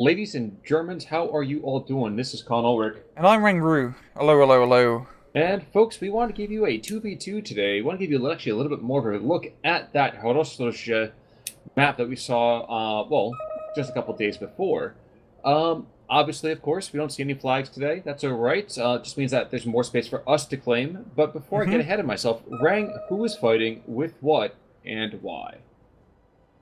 Ladies and Germans, how are you all doing? This is Con Ulrich. And I'm Ringru. Hello, hello, hello. And folks, we want to give you a 2v2 today. We want to give you actually a little bit more of a look at that Horoslosh map that we saw, just a couple days before. Obviously, of course, we don't see any flags today. That's all right. It just means that there's more space for us to claim. But before I get ahead of myself, Rang, who is fighting with what and why?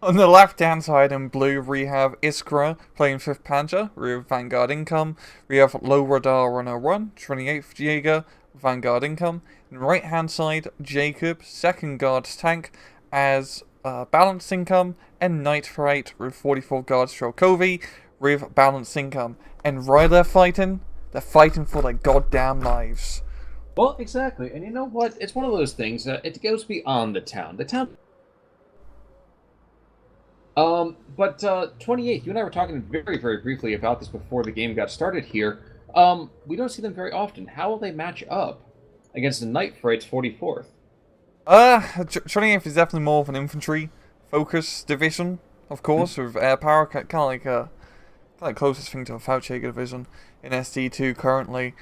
On the left-hand side in blue, we have Iskra playing 5th Panzer with Vanguard income. We have Low Radar Runner 1, 28th Jaeger, Vanguard income. And right-hand side, Jacob, 2nd Guards tank as balanced income. And Knight for 8 with 44 Guards Strokovi with balanced income. And right they're fighting for their goddamn lives. Well, exactly. And you know what? It's one of those things. It goes beyond the town. The town. But 28th, you and I were talking very, very briefly about this before the game got started here. We don't see them very often. How will they match up against the Night Fright's 44th? 28th is definitely more of an infantry focus division, of course, with air power, kind of like closest thing to a Fauci division in SD2 currently.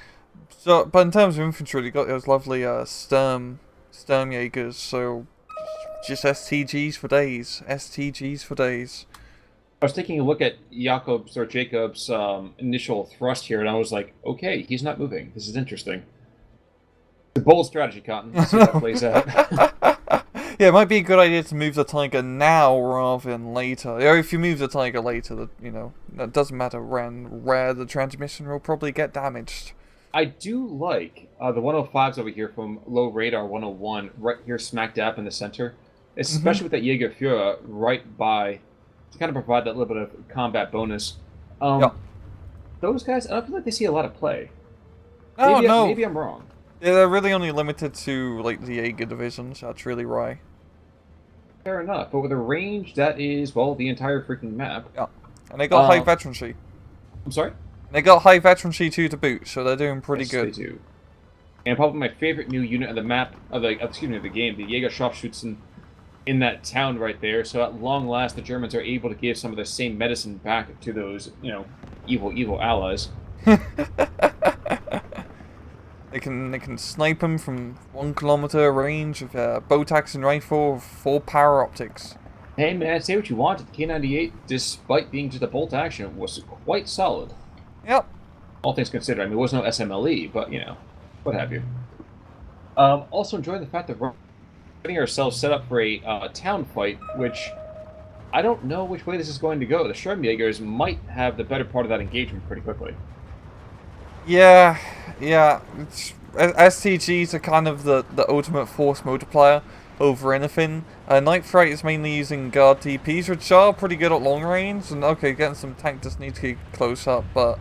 So, but in terms of infantry, they got those lovely Sturm Jaegers, so just STGs for days. STGs for days. I was taking a look at Jacob's initial thrust here, and I was like, okay, he's not moving. This is interesting. The bold strategy, Cotton. Let's see how that plays out. Yeah, it might be a good idea to move the Tiger now rather than later. Or if you move the Tiger later, that doesn't matter when, where the transmission will probably get damaged. I do like the 105s over here from Low Radar 101, right here smack dab in the center, especially with that Jägerführer right by, to kind of provide that little bit of combat bonus. Yeah. Those guys, I don't feel like they see a lot of play. Oh, no. Maybe I'm wrong. Yeah, they're really only limited to like the Jaeger divisions. That's really right. Fair enough, but with a range that is, well, the entire freaking map. Yeah, and they got high veterancy. I'm sorry? They got high veterancy too to boot, so they're doing pretty good. They do. And probably my favorite new unit of the map, of the game, the Jaeger Scharfschützen in that town right there. So at long last, the Germans are able to give some of the same medicine back to those, evil allies. They can snipe them from 1 kilometer range with a bow-taxing rifle with 4 power optics. Hey man, say what you want, the K98, despite being just a bolt action, was quite solid. Yep. All things considered, I mean, it was no SMLE, but what have you. Also enjoying the fact that we're getting ourselves set up for a town fight, which I don't know which way this is going to go. The Sturmjägers might have the better part of that engagement pretty quickly. Yeah. STGs are kind of the ultimate force multiplier over anything. Night Fright is mainly using guard TPs, which are pretty good at long range, and okay, getting some tank just need to keep close up, but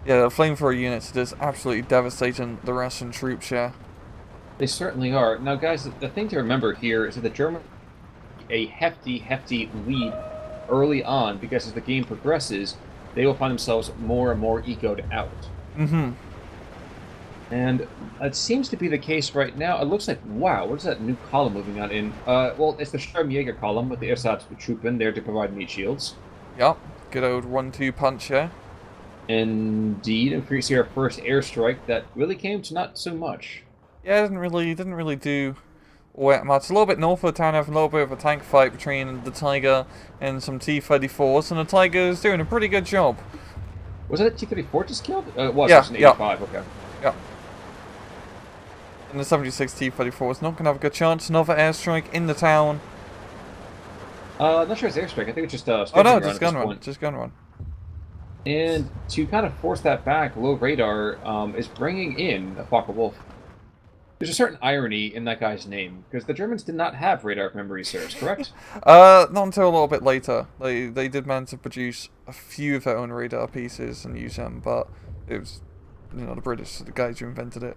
yeah, the flamethrower units are just absolutely devastating the Russian troops, yeah. They certainly are. Now, guys, the thing to remember here is that the Germans a hefty lead early on, because as the game progresses, they will find themselves more and more ecoed out. And it seems to be the case right now. It looks like, wow, what is that new column moving on in? Well, it's the Sturmjäger column with the Ersatztruppen there to provide meat shields. Yep, good old 1-2 punch, yeah. Indeed, and we see our first airstrike that really came to not so much. Yeah, it didn't really do all that much. A little bit north of the town, having a little bit of a tank fight between the Tiger and some T-34s, and the Tiger is doing a pretty good job. Was it a T-34 just killed? It was, yeah, it was an 85, okay. Yeah. And the 76 T-34 is not going to have a good chance. Another airstrike in the town. Not sure it's airstrike. I think it's just oh no, just gun run. Just gun run. And to kind of force that back, Low Radar is bringing in a Focke-Wulf. There's a certain irony in that guy's name, because the Germans did not have radar, if memory serves, correct? Not until a little bit later. They did manage to produce a few of their own radar pieces and use them, but it was, the British, the guys who invented it.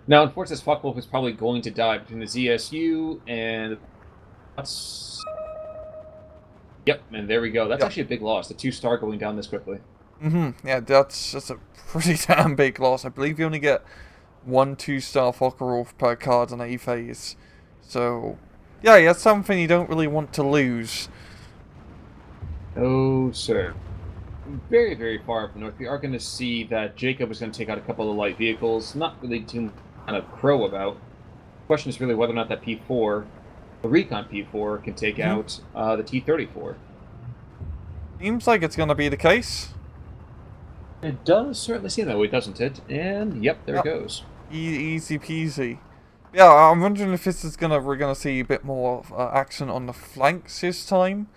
Now, unfortunately, Focke-Wulf is probably going to die between the ZSU and... Yep, and there we go. That's actually a big loss, the 2-star going down this quickly. Yeah, that's a pretty damn big loss. I believe you only get 1 2-star Focke-Wulf per card on A phase. So, yeah, that's something you don't really want to lose. Oh, sir. Very, very far up north. We are going to see that Jacob is going to take out a couple of light vehicles. Not really too kind of crow about. Question is really whether or not that P4, the Recon P4, can take Hmm. out the T-34. Seems like it's gonna be the case. It does certainly seem that way, doesn't it? And yep, there it Yep. goes. Easy peasy. Yeah, I'm wondering if we're gonna see a bit more action on the flanks this time,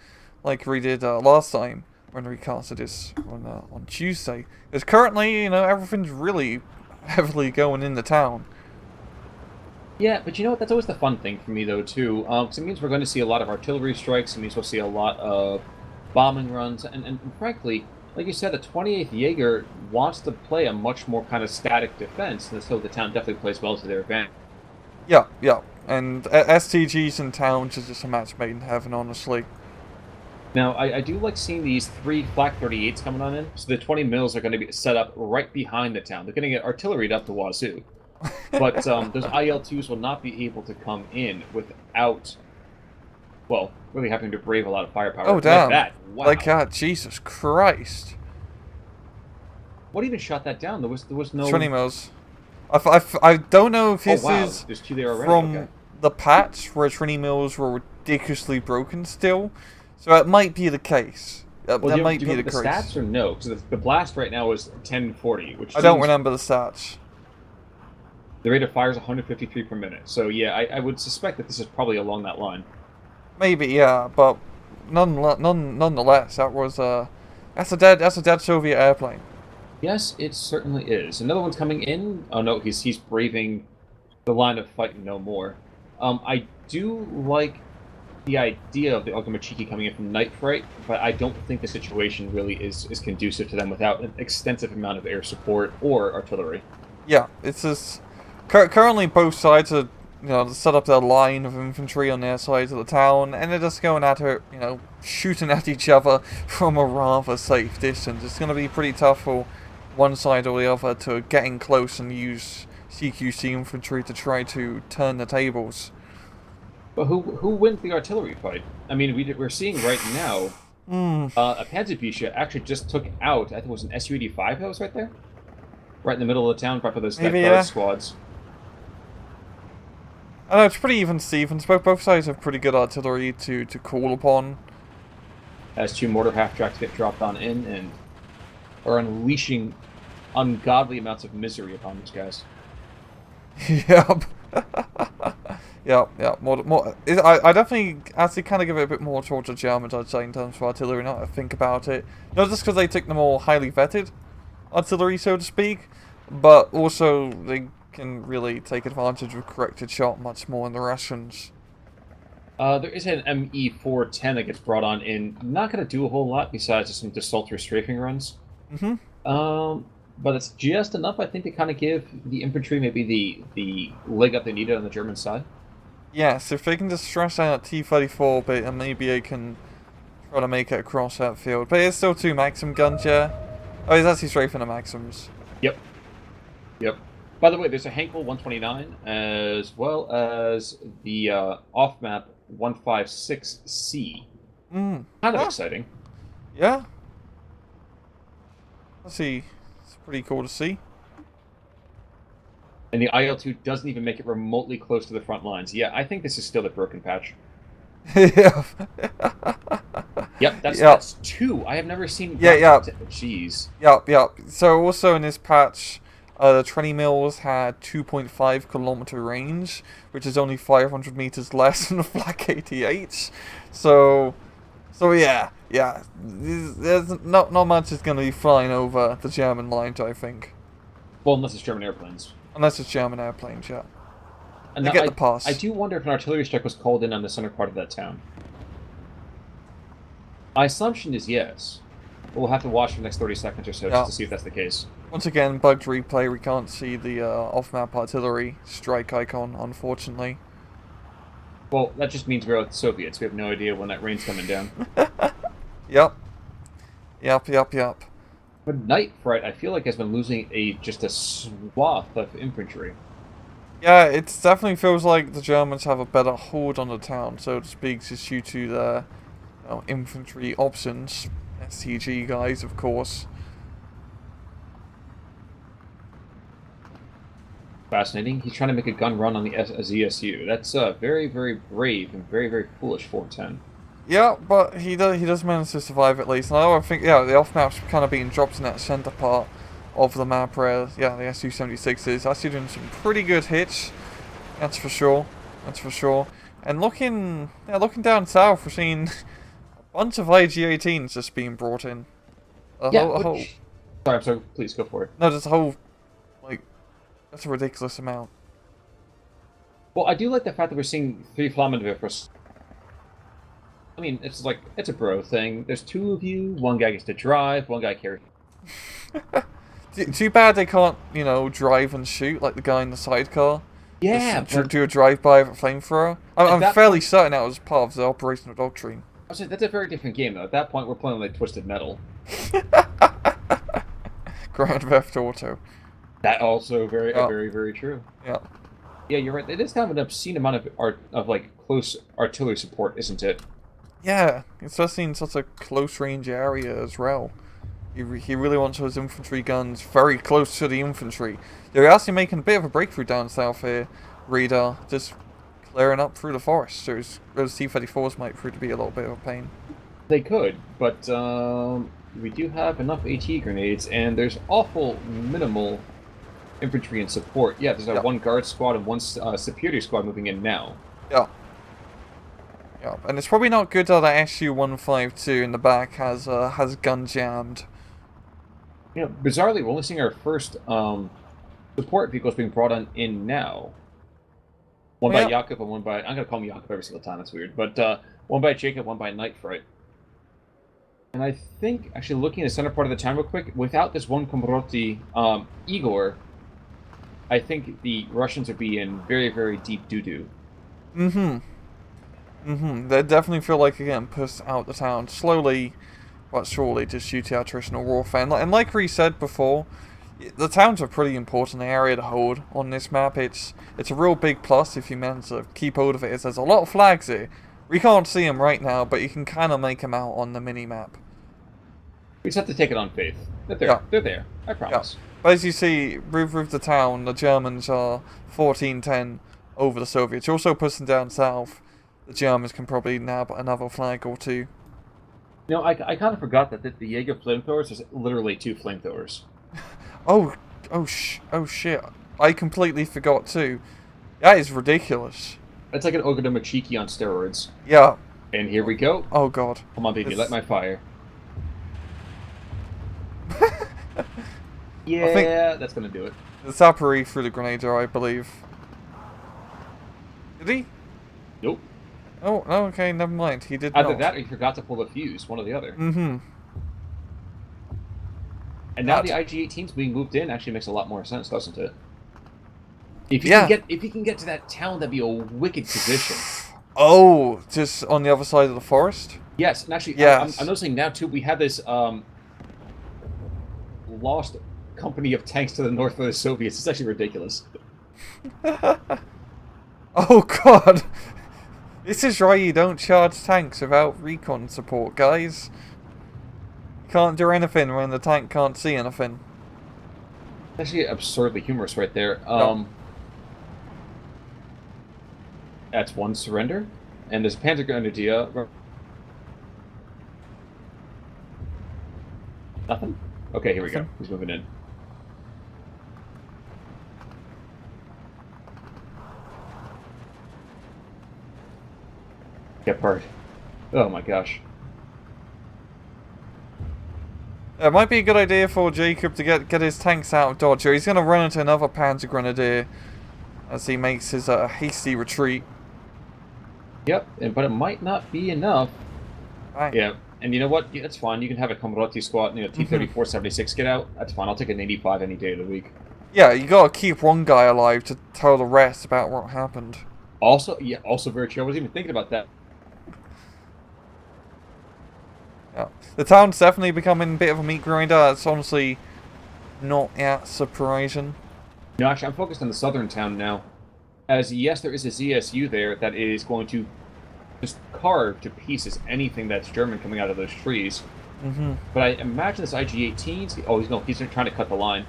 like we did last time when we casted this on Tuesday. Because currently, everything's really heavily going in the town. Yeah, but you know what? That's always the fun thing for me, though, too. Because it means we're going to see a lot of artillery strikes. It means we'll see a lot of bombing runs. And frankly, like you said, the 28th Jaeger wants to play a much more kind of static defense. And so the town definitely plays well to their advantage. Yeah, yeah. And STGs in towns is just a match made in heaven, honestly. Now, I do like seeing these three Flak 38s coming on in. So the 20 mils are going to be set up right behind the town. They're going to get artilleried up the wazoo. But those IL-2s will not be able to come in without, well, really having to brave a lot of firepower. Oh, Like damn. that. Wow. Like, Jesus Christ. What even shot that down? There was no... 20 mils. I don't know if Oh, this wow. is There's two there already. from Okay. the patch where 20 mils were ridiculously broken still. So it might be the case. Well, That might do be you the remember the case. stats or no? Because the blast right now is 1040, which I don't seems... remember the stats. The rate of fire is 153 per minute. So, yeah, I would suspect that this is probably along that line. Maybe, yeah, but nonetheless, that's a dead Soviet airplane. Yes, it certainly is. Another one's coming in. Oh, no, he's braving the line of fight no more. I do like the idea of the Ogamachiki coming in from Night Fright, but I don't think the situation really is conducive to them without an extensive amount of air support or artillery. Yeah, it's just currently both sides are set up their line of infantry on their sides of the town, and they're just going at it, shooting at each other from a rather safe distance. It's going to be pretty tough for one side or the other to get in close and use CQC infantry to try to turn the tables. But who wins the artillery fight? I mean, we're seeing right now Hmm. a Panzerpische actually just took out, I think it was an Su-85 that was right there? Right in the middle of the town, right for those guard Maybe, yeah. squads. I know, it's pretty even Stevens. Both sides have pretty good artillery to call upon. As two mortar half-tracks get dropped on in and are unleashing ungodly amounts of misery upon these guys. Yep. Yep. More. I definitely actually kind of give it a bit more towards the Germans, I'd say, in terms of artillery. Now that I think about it, not just because they take the more highly vetted artillery, so to speak, but also they can really take advantage of corrected shot much more than the Russians. There is an ME-410 that gets brought on in. Not going to do a whole lot besides just some desultory strafing runs. But it's just enough, I think, to kind of give the infantry maybe the leg up they needed on the German side. Yes, if they can just stress out T-34 bit, and maybe they can try to make it across that field. But it's still two Maxim guns, yeah. Oh, he's actually straight from the Maxims. Yep. By the way, there's a Henkel 129 as well as the off-map 156C. Kind of exciting. Yeah. Let's see. It's pretty cool to see. And the IL-2 doesn't even make it remotely close to the front lines. Yeah, I think this is still the broken patch. Yeah. Yep, that's two. I have never seen... Yeah. Jeez. Yep. So also in this patch, the 20 mils had 2.5 kilometer range, which is only 500 meters less than the Flak 88. So yeah. There's not much is going to be flying over the German lines, I think. Well, unless it's German airplanes. Unless it's German airplanes, yeah. And They get the pass. I do wonder if an artillery strike was called in on the center part of that town. My assumption is yes. But we'll have to watch for the next 30 seconds or so just to see if that's the case. Once again, bugged replay. We can't see the off-map artillery strike icon, unfortunately. Well, that just means we're with the Soviets. We have no idea when that rain's coming down. Yep. But Night Fright, I feel like, has been losing just a swath of infantry. Yeah, it definitely feels like the Germans have a better hold on the town, so to speak, just due to their infantry options. STG guys, of course. Fascinating. He's trying to make a gun run on the ZSU. That's very, very brave and very, very foolish 410. Yeah, but he does manage to survive at least. And I think, yeah, the off map's kind of being dropped in that center part of the map where, yeah, the Su-76 is actually doing some pretty good hits. That's for sure. That's for sure. And looking down south, we're seeing a bunch of IG-18s just being brought in. Sorry, I'm sorry. Please go for it. No, just a whole, like, that's a ridiculous amount. Well, I do like the fact that we're seeing 3 Flammenwerfers. I mean, it's like, it's a bro thing. There's 2 of you, 1 guy gets to drive, 1 guy carries. Too bad they can't, drive and shoot like the guy in the sidecar. Yeah, just do a drive-by with a flamethrower. I'm fairly certain that was part of the operational doctrine. I was like, that's a very different game, though. At that point, we're playing like Twisted Metal. Grand Theft Auto. That also very, very true. Yeah. Yeah, you're right. It is kind of an obscene amount of like close artillery support, isn't it? Yeah, especially in such a close-range area as well. He really wants those infantry guns very close to the infantry. They're actually making a bit of a breakthrough down south here, Radar, just clearing up through the forest. Those T-34s might prove to be a little bit of a pain. They could, but we do have enough AT grenades, and there's awful minimal infantry and support. Yeah, there's one guard squad and 1 superior squad moving in now. Yeah. Yeah, and it's probably not good that that SU-152 in the back has gun jammed. You know, bizarrely, we're only seeing our first support vehicles being brought in now. One by Jakob and 1 by... I'm going to call him Jakob every single time, that's weird. But 1 by Jacob, 1 by Night Fright. And I think, actually looking at the center part of the town real quick, without this 1 Komroti Igor, I think the Russians would be in very, very deep doo-doo. They definitely feel like they're getting pushed out the town slowly but surely, just due to attritional warfare. And like we said before, the town's a pretty important area to hold on this map. It's a real big plus if you manage to keep hold of it, as there's a lot of flags here. We can't see them right now, but you can kind of make them out on the mini-map. We just have to take it on faith. They're there. Yeah. They're there. I promise. Yeah. But as you see, with the town, the Germans are 14-10 over the Soviets. You're also pushing down south. The Germans can probably nab another flag or 2. You know, I kind of forgot that the Jaeger flamethrowers is literally 2 flamethrowers. Oh shit. I completely forgot too. That is ridiculous. It's like an Ogonomachiki on steroids. Yeah. And here we go. Oh god. Come on, baby, light my fire. Yeah, that's gonna do it. The Sapari threw the grenadier, I believe. Did he? Nope. Oh, okay, never mind. He did not. Either that or he forgot to pull the fuse, one or the other. Mm-hmm. And now the IG-18s being moved in actually makes a lot more sense, doesn't it? If you can get to that town, that'd be a wicked position. Oh, just on the other side of the forest? Yes, and actually, yes. I'm noticing now too. We have this lost company of tanks to the north of the Soviets. It's actually ridiculous. Oh god. This is why you don't charge tanks without recon support, guys. You can't do anything when the tank can't see anything. Actually, absurdly humorous right there. That's 1 surrender, and there's Panzergrenadier. Nothing? Okay, here we go. He's moving in. Get part. Oh my gosh. It might be a good idea for Jacob to get his tanks out of dodge. He's going to run into another Panzergrenadier as he makes his hasty retreat. Yep, but it might not be enough. Right. Yeah, and you know what? Yeah, that's fine. You can have a Komroti squad, T-34-76 get out. That's fine. I'll take an 85 any day of the week. Yeah, you got to keep one guy alive to tell the rest about what happened. Also very true. I wasn't even thinking about that. Yeah. The town's definitely becoming a bit of a meat grinder. It's honestly not that surprising. No, actually, I'm focused on the southern town now. As, yes, there is a ZSU there that is going to just carve to pieces anything that's German coming out of those trees. Mm-hmm. But I imagine this IG-18. Oh, he's trying to cut the line.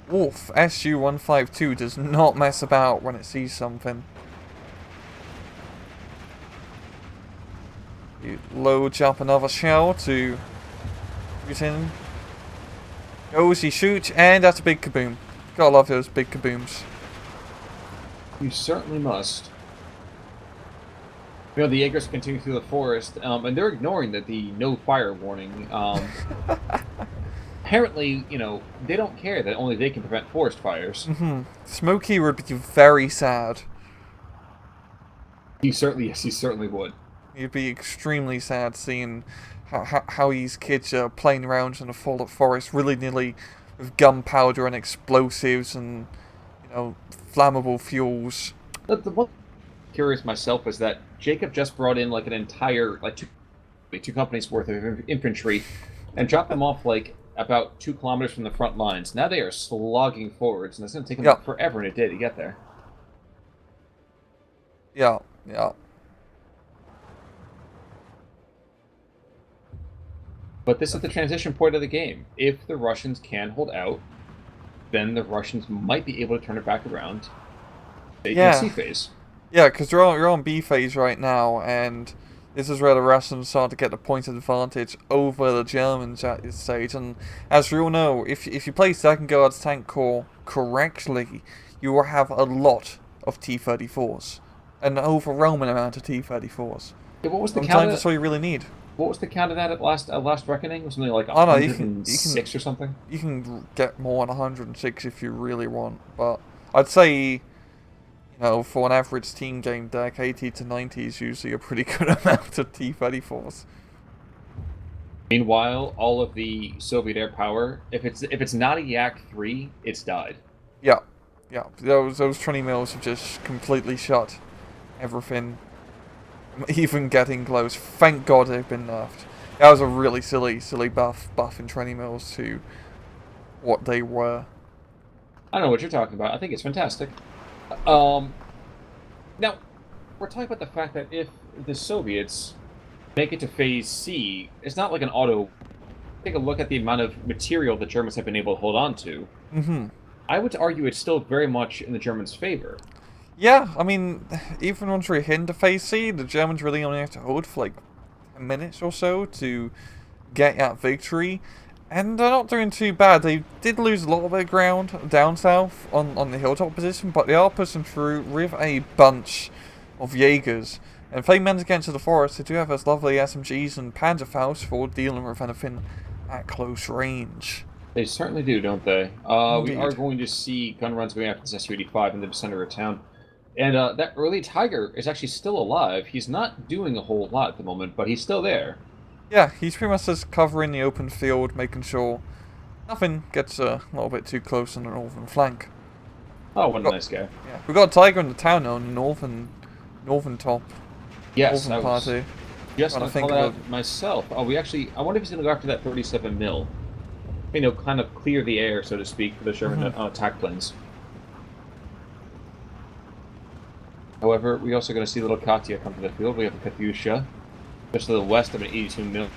Wolf SU-152 does not mess about when it sees something. You loads up another shell to shoot in. Goes, he shoots, and that's a big kaboom. Gotta love those big kabooms. You certainly must. You know, the Jaegers continue through the forest, and they're ignoring the no fire warning. Apparently, you know, they don't care that only they can prevent forest fires. Mm-hmm. Smokey would be very sad. Yes, he certainly would. He'd be extremely sad seeing how these kids are playing around in the forest willy-nilly with gunpowder and explosives and, you know, flammable fuels. The one curious myself was that Jacob just brought in like an entire two companies worth of infantry and dropped them off like about 2 kilometers from the front lines. Now they are slogging forwards, and it's going to take them forever and a day to get there. Yeah, yeah. But this is the transition point of the game. If the Russians can hold out, then the Russians might be able to turn it back around. They can C phase. Yeah, because you're on B phase right now, and this is where the Russians start to get the point advantage over the Germans at this stage. And as we all know, if you play Second Guard's Tank Corps correctly, you will have a lot of T-34s. An overwhelming amount of T-34s. Yeah, what was the count? Sometimes that's all you really need. What was the count of that at last reckoning? It was something like 106 or something? You can get more than 106 if you really want, but I'd say, you know, for an average team game deck, 80 to 90 is usually a pretty good amount of T-34s. Meanwhile, all of the Soviet air power, if it's not a Yak-3, it's died. Yeah, yeah. Those 20 mils have just completely shut everything. Even getting close. Thank God they've been nerfed. That was a really silly buff in 20 mils to what they were. I don't know what you're talking about. I think it's fantastic. Now, we're talking about the fact that if the Soviets make it to Phase C, it's not like an auto. Take a look at the amount of material the Germans have been able to hold on to. Mm-hmm. I would argue it's still very much in the Germans' favor. Yeah, I mean, even once we're into Phase C, the Germans really only have to hold for like 10 minutes or so to get that victory. And they're not doing too bad. They did lose a little bit of ground down south on the hilltop position, but they are pushing through with a bunch of Jaegers. And if they manage to get into the forest, they do have those lovely SMGs and Panzerfaust for dealing with anything at close range. They certainly do, don't they? We are going to see gun runs going after this Su-85 in the center of town. And that early Tiger is actually still alive. He's not doing a whole lot at the moment, but he's still there. Yeah, he's pretty much just covering the open field, making sure nothing gets a little bit too close on the northern flank. Oh, what a nice guy. Yeah, we've got a Tiger in the town now, on the northern top. Yes, northern party. Just going to call that out myself. Oh, I wonder if he's going to go after that 37 mil. You know, kind of clear the air, so to speak, for the Sherman attack planes. However, we also going to see little Katya come to the field. We have a Katyusha, just to the west of an 82 mil.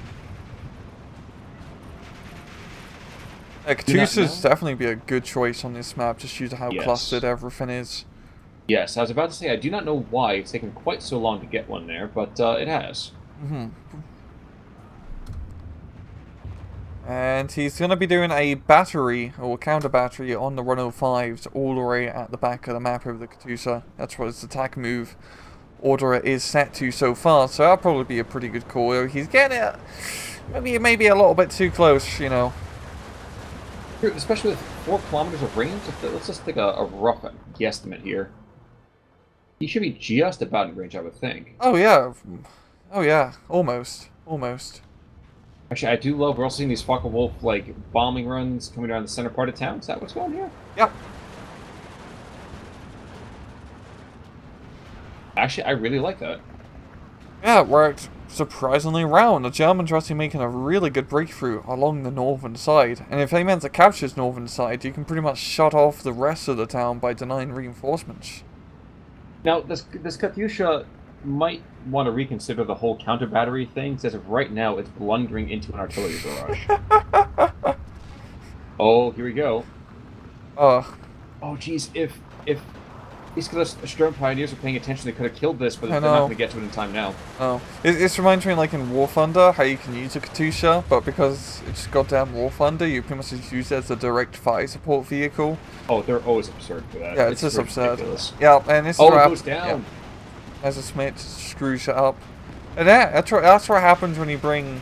Katyusha's definitely be a good choice on this map, just due to how clustered everything is. Yes, I was about to say, I do not know why it's taken quite so long to get one there, but it has. And he's going to be doing a battery, or counter battery, on the 105s all the way at the back of the map over the Katyusha. That's what his attack move order is set to so far, so that'll probably be a pretty good call. He's getting it maybe a little bit too close, you know. Especially with 4 kilometers of range, let's just take a rough guesstimate here. He should be just about in range, I would think. Oh yeah, almost. Actually, I do love, we're also seeing these Focke-Wulf, like, bombing runs coming around the center part of town. Is that what's going here? Yep. Actually, I really like that. Yeah, it worked surprisingly well. The Germans are actually making a really good breakthrough along the northern side. And if they manage to capture this northern side, you can pretty much shut off the rest of the town by denying reinforcements. Now, this Katyusha, might want to reconsider the whole counter battery thing, because as of right now, it's blundering into an artillery barrage. Oh, here we go. Oh, Oh, geez, if these Sturm Pioneers were paying attention, they could have killed this, but I they're not know. going to get to it in time now. Oh, it reminds me like in War Thunder how you can use a Katusha, but because it's goddamn War Thunder, you pretty much just use it as a direct fire support vehicle. Oh, they're always absurd for that. Yeah, it's just absurd. Ridiculous. Yeah, and this is Oh, what it goes yeah, down. as a Smith screws it up. And yeah, that's what happens when you bring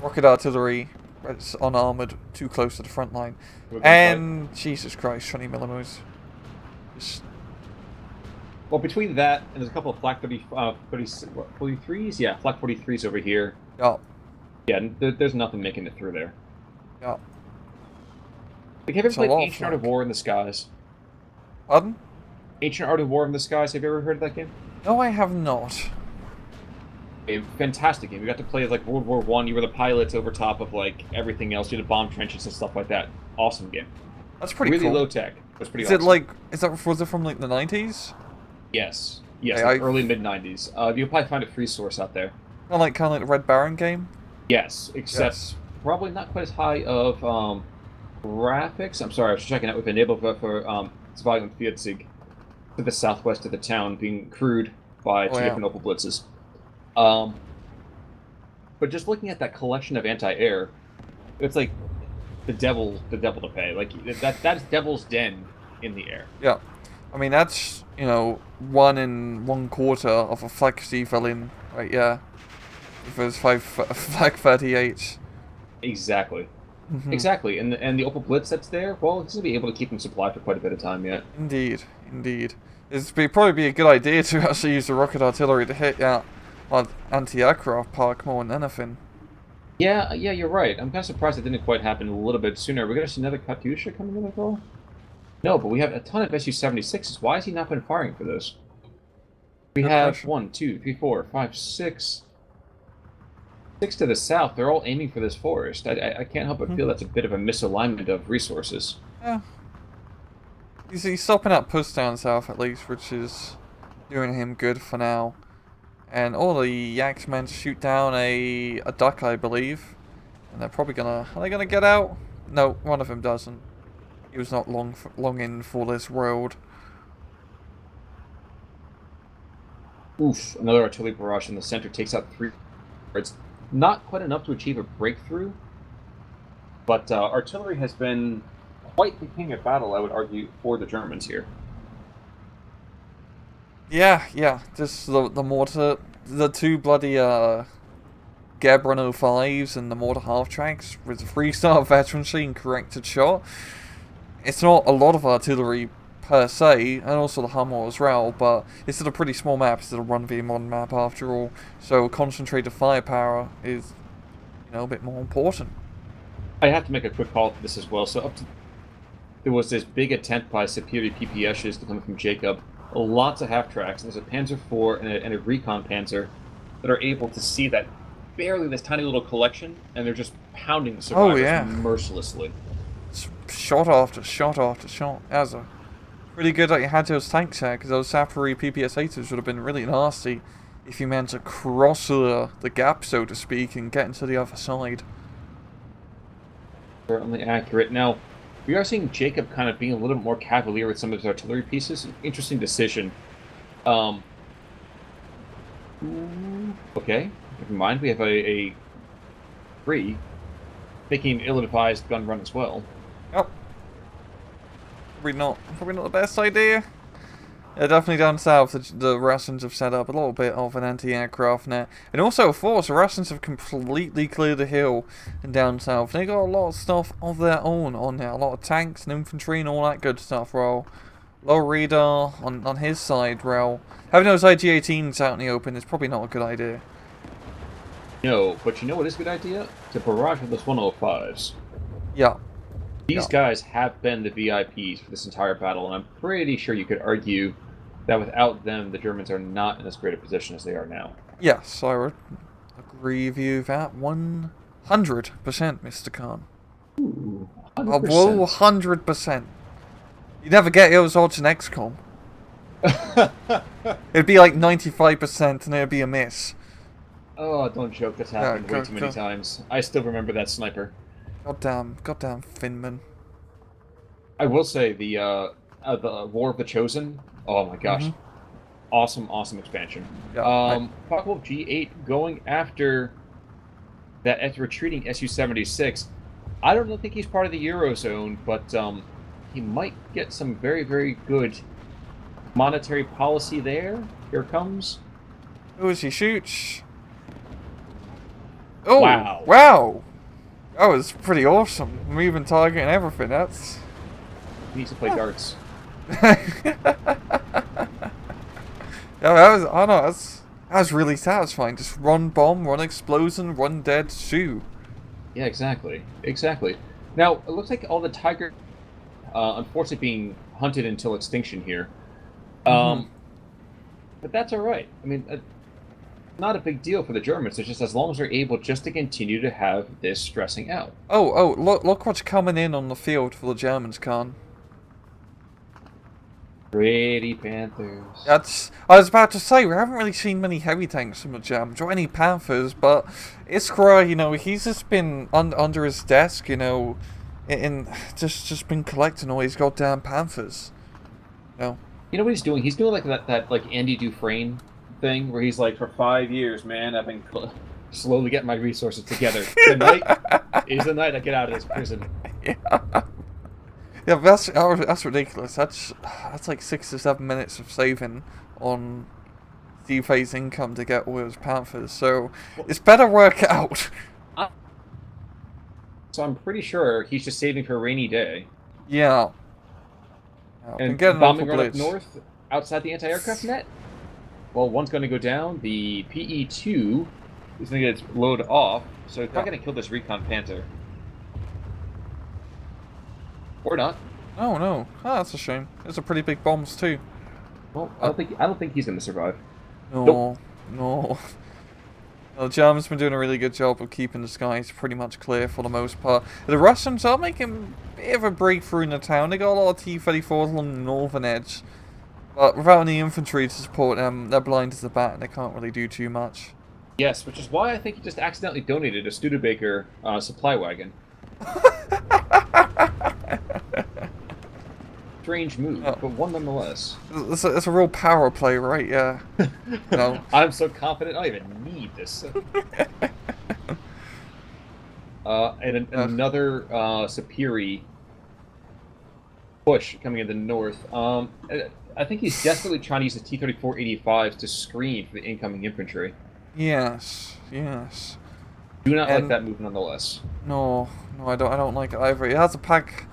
rocket artillery that's unarmored too close to the front line. And Jesus Christ, 20 millimeters. Just, Well, between that and there's a couple of Flak 43s? Yeah, Flak 43s over here. yeah, Yeah, there's nothing making it through there. yeah. Like, have you ever It's a played lot of Ancient Art of flak. War in the Skies? Pardon? Ancient Art of War in the Skies, have you ever heard of that game? No, I have not. A fantastic game. You got to play as like World War One. You were the pilots over top of like everything else. You had bomb trenches and stuff like that. Awesome game. That's pretty really cool. low tech. It was pretty Is awesome. it like, was it from like the 90s? Yes. Yes, Hey, like early mid-90s. You'll probably find a free source out there. Kind of like the Red Baron game? Yes, except Yes. probably not quite as high of graphics. I'm sorry, I was checking out with enabled for Surviving Fiatzig to the southwest of the town being crewed by two different Opel Blitzes. But just looking at that collection of anti-air, it's like the devil to pay. Like that's Devil's Den in the air. Yeah. I mean, that's, 1 1/4 of a Flak villain, right? Yeah. If it was Flak 38. Exactly. Mhm. Exactly. And the Opel Blitz that's there, well, it's going to be able to keep them supplied for quite a bit of time yet. Indeed, indeed. Probably be a good idea to actually use the rocket artillery to hit out our anti-aircraft park more than anything. Yeah, you're right. I'm kind of surprised it didn't quite happen a little bit sooner. We're going to see another Katyusha coming in as well? No, but we have a ton of Su-76s. Why has he not been firing for those? We Good have question. 1, 2, 3, 4, 5, 6. 6 to the south. They're all aiming for this forest. I can't help but feel that's a bit of a misalignment of resources. Yeah. He's stopping at push down south at least, which is doing him good for now. And all the Yaks men shoot down a duck, I believe. And they're probably gonna... Are they gonna get out? No, one of them doesn't. He was not long in for this world. Oof, another artillery barrage in the center takes out 3. It's not quite enough to achieve a breakthrough, but artillery has been quite the king of battle, I would argue, for the Germans here. Yeah. Just the mortar... The two bloody, Gabron 05s and the mortar half-tracks with 3-star veterancy and corrected shot. It's not a lot of artillery per se, and also the Hummer as well, but it's still a pretty small map. It's still a 1v modern map after all, so concentrated firepower is, a bit more important. I have to make a quick call to this as well. So there was this big attempt by superior PPSs to come from Jacob. Lots of half-tracks. There's a Panzer IV and a Recon Panzer that are able to see that barely this tiny little collection, and they're just pounding the survivors mercilessly. Shot after shot after shot. As a pretty good that you had those tanks there, because those Sapphire PPS-8s would have been really nasty if you managed to cross the gap, so to speak, and get into the other side. Certainly accurate. Now, we are seeing Jacob kind of being a little bit more cavalier with some of his artillery pieces. Interesting decision. Okay, never mind. We have a 3 making an ill-advised gun run as well. Yep. Probably not the best idea. Yeah, definitely down south, the Russians have set up a little bit of an anti-aircraft net. And also, of course, the Russians have completely cleared the hill and down south. They got a lot of stuff of their own on there. A lot of tanks and infantry and all that good stuff, well. Low radar on his side, well. Having those IG-18s out in the open is probably not a good idea. No, but you know what is a good idea? To barrage with those 105s. Yeah. These guys have been the VIPs for this entire battle, and I'm pretty sure you could argue that without them, the Germans are not in as great a position as they are now. Yes, I would agree with you that 100%, Mr. Khan. Ooh, 100%. Whoa, 100%. You never get those odds in XCOM. It'd be like 95% and it'd be a miss. Oh, don't joke. That's Yeah, happened way too many times. I still remember that sniper. goddamn Finman. I will say the War of the Chosen. Oh my Mm-hmm. gosh, awesome, awesome expansion. Yeah, Focke-Wulf G8 going after that retreating Su-76. I don't think he's part of the Eurozone, but he might get some very, very good monetary policy there. Here it comes. who is he shoots? Oh, Wow. wow! That was pretty awesome. Moving target and everything. That's. He needs to play darts. Yeah, that was. I know. That was really satisfying. Just run bomb, run explosion, run dead, shoot. Yeah, exactly. Exactly. Now, it looks like all the tiger, unfortunately, being hunted until extinction here. Mm-hmm. But that's all right. I mean, not a big deal for the Germans. It's just as long as they're able just to continue to have this stressing out. Oh, look what's coming in on the field for the Germans, Khan. Pretty Panthers. That's. I was about to say we haven't really seen many heavy tanks from the Germans or any Panthers, but Iskra, he's just been under his desk, in just been collecting all these goddamn Panthers. You know what he's doing? He's doing like that like Andy Dufresne thing where he's like, for 5 years, man, I've been slowly getting my resources together. Tonight is the night I get out of this prison. Yeah. Yeah, but that's ridiculous. That's like 6 to 7 minutes of saving on D-Phase income to get all those Panthers. So it's better work out. So I'm pretty sure he's just saving for a rainy day. Yeah. And getting bombing right up north outside the anti-aircraft net. Well, one's going to go down. The PE-2 is going to get its load off, so he's probably going to kill this recon Panther. Or not. Oh no. Oh, that's a shame. Those are pretty big bombs too. Well, I don't think he's going to survive. No. Nope. No. The Germans been doing a really good job of keeping the skies pretty much clear for the most part. The Russians are making a bit of a breakthrough in the town. They got a lot of T-34s along the northern edge. But without any infantry to support them, they're blind as a bat and they can't really do too much. Yes, which is why I think he just accidentally donated a Studebaker supply wagon. Strange move, but one nonetheless. It's a real power play, right? Yeah. No. I'm so confident I don't even need this. Another Superi push coming in the north. I think he's desperately trying to use the T-34-85s to screen for the incoming infantry. Yes. Do not like that move nonetheless. No, I don't like it either. It has a pack.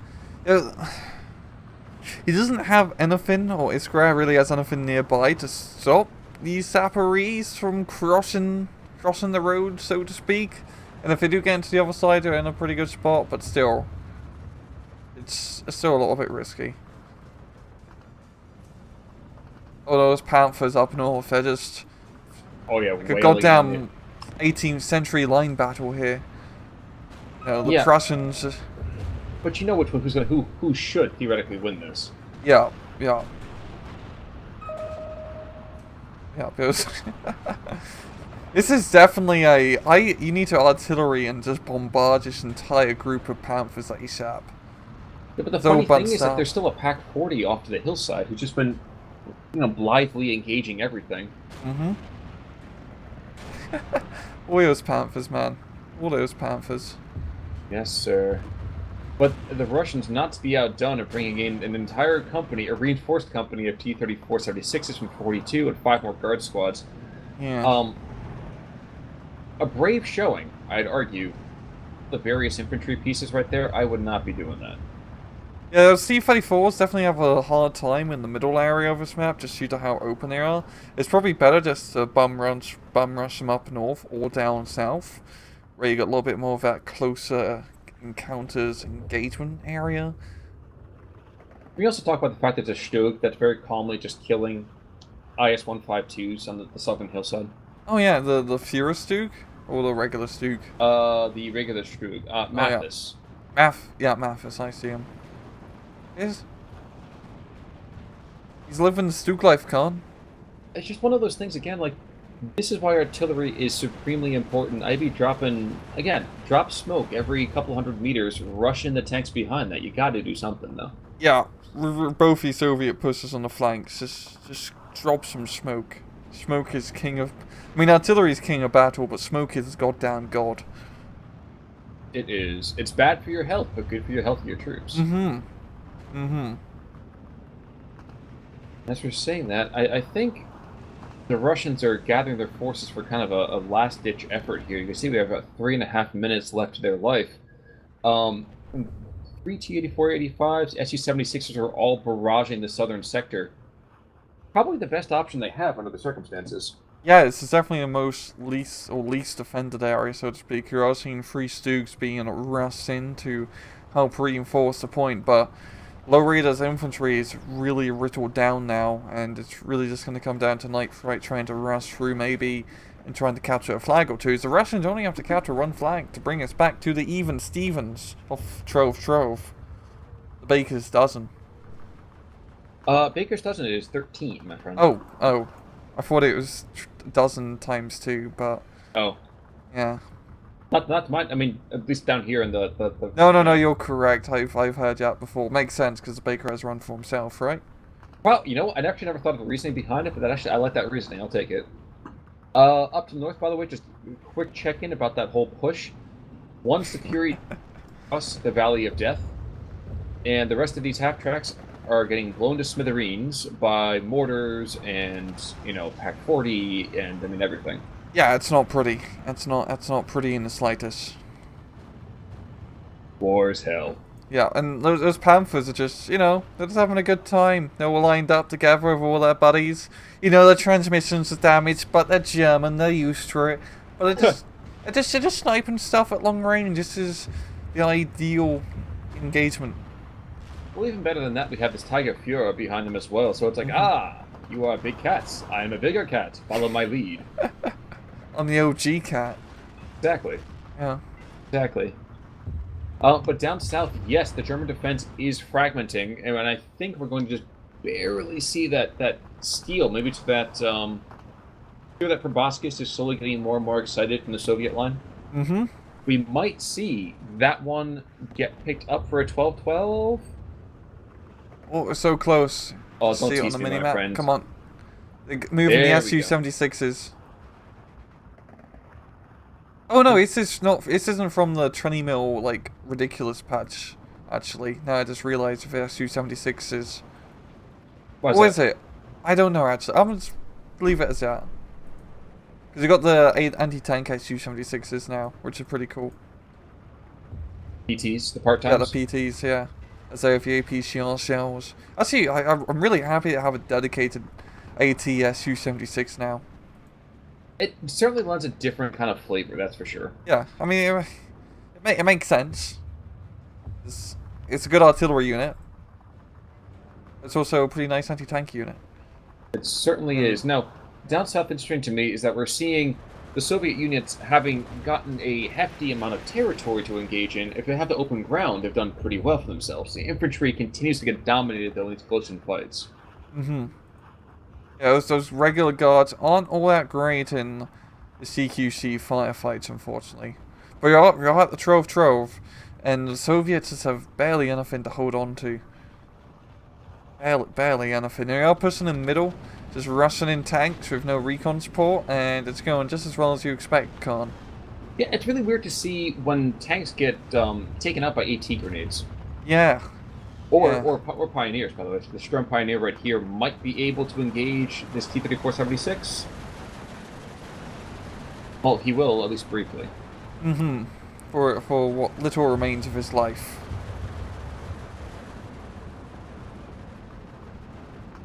He doesn't have anything, or Iskra really has anything nearby to stop these Zaporis from crossing the road, so to speak. And if they do get into the other side, they're in a pretty good spot, but still, it's still a little bit risky. All those Panthers up north, they're just Oh yeah, like a goddamn 18th century line battle here. The Prussians. But you know which one who should theoretically win this. Yeah. Because this is definitely you need to artillery and just bombard this entire group of Panthers ASAP. Yeah, but the funny thing is that there's still a Pack 40 off to the hillside who's just been, blithely engaging everything. Mm-hmm. All those Panthers, man. All those Panthers. Yes, sir. But the Russians, not to be outdone, are bringing in an entire company, a reinforced company of T-34-76s from 42 and 5 more guard squads. Yeah. A brave showing, I'd argue. The various infantry pieces right there, I would not be doing that. Yeah, those T-34s definitely have a hard time in the middle area of this map, just due to how open they are. It's probably better just to bum rush them up north or down south, where you got a little bit more of that closer encounters engagement area. We also talk about the fact that there's a Stug that's very calmly just killing IS-152s on the southern hillside. Oh yeah, the Fuhrer-Stug? Or the regular Stug? The regular Stug. Mathis. Oh, yeah. Mathis, I see him. He's living the Stook life, Khan. It's just one of those things again. Like this is why artillery is supremely important. I'd be dropping again, drop smoke every couple hundred meters, rush in the tanks behind that. You got to do something though. Yeah, both the Soviet pushes on the flanks. Just drop some smoke. Smoke is king of. I mean, artillery is king of battle, but smoke is goddamn god. It is. It's bad for your health, but good for your health and your troops. Mm-hmm. Mm-hmm. As we're saying that, I think the Russians are gathering their forces for kind of a last-ditch effort here. You can see we have about 3.5 minutes left of their life. Um, 3 T-84-85s, Su-76s are all barraging the southern sector. Probably the best option they have under the circumstances. Yeah, this is definitely the least defended area, so to speak. You're also seeing 3 Stooks being rushed in to help reinforce the point, but Lowrider's infantry is really whittled down now, and it's really just going to come down to Night Fright trying to rush through maybe and trying to capture a flag or two. So the Russians only have to capture 1 flag to bring us back to the even Stevens of Trove. The Baker's dozen. Baker's dozen is 13, my friend. Oh. I thought it was a dozen times 2, but... Oh. Yeah. Not mine. I mean, at least down here in the No, you're correct. I've heard that before. Makes sense, because the Baker has run for himself, right? Well, you know, I'd actually never thought of the reasoning behind it, but I like that reasoning. I'll take it. Up to the north, by the way, just a quick check-in about that whole push. One security across the Valley of Death, and the rest of these half-tracks are getting blown to smithereens by mortars and, you know, Pac-40 and, I mean, everything. Yeah, it's not pretty. That's not pretty in the slightest. War as hell. Yeah, and those Panthers are just, you know, they're just having a good time. They're all lined up together with all their buddies. You know, their transmissions are damaged, but they're German, they're used to it. But they're just sniping stuff at long range. This is the ideal engagement. Well, even better than that, we have this Tiger Fuhrer behind them as well, so it's like, you are big cats. I am a bigger cat. Follow my lead. On the OG cat. Exactly. Yeah. Exactly. But down south, yes, the German defense is fragmenting, and I think we're going to just barely see that steal. Maybe it's that that Proboscis is slowly getting more and more excited from the Soviet line. Mm-hmm. We might see that one get picked up for a 12-12. Oh, we're so close. Oh, don't see it on tease the me, my mini-map. friend. Come on. They're moving the There we go. Su-76s. Oh no, this isn't from the 20 mil like ridiculous patch. Actually, now I just realised if they're Su-76s. What is it? I don't know actually. I'm gonna just leave it as that. Because you got the 8 anti-tank Su-76s now, which is pretty cool. PTs, the part-times? Yeah, the PTs, yeah. As they have the AP shells. Actually, I'm really happy to have a dedicated AT Su-76 now. It certainly lends a different kind of flavor, that's for sure. Yeah, I mean, it makes sense. It's a good artillery unit. It's also a pretty nice anti-tank unit. It certainly is. Now, down south, interesting to me is that we're seeing the Soviet units having gotten a hefty amount of territory to engage in. If they have the open ground, they've done pretty well for themselves. The infantry continues to get dominated, though, in these close-in fights. Mm-hmm. Yeah, those regular guards aren't all that great in the CQC firefights, unfortunately. But you're at the Trove, and the Soviets just have barely anything to hold on to. Barely anything. They are pushing in the middle, just rushing in tanks with no recon support, and it's going just as well as you expect, Khan. Yeah, it's really weird to see when tanks get taken out by AT grenades. Yeah. Or Pioneers, by the way. The Sturm Pioneer right here might be able to engage this T-34-76. Well, he will, at least briefly. Mm-hmm. For what little remains of his life.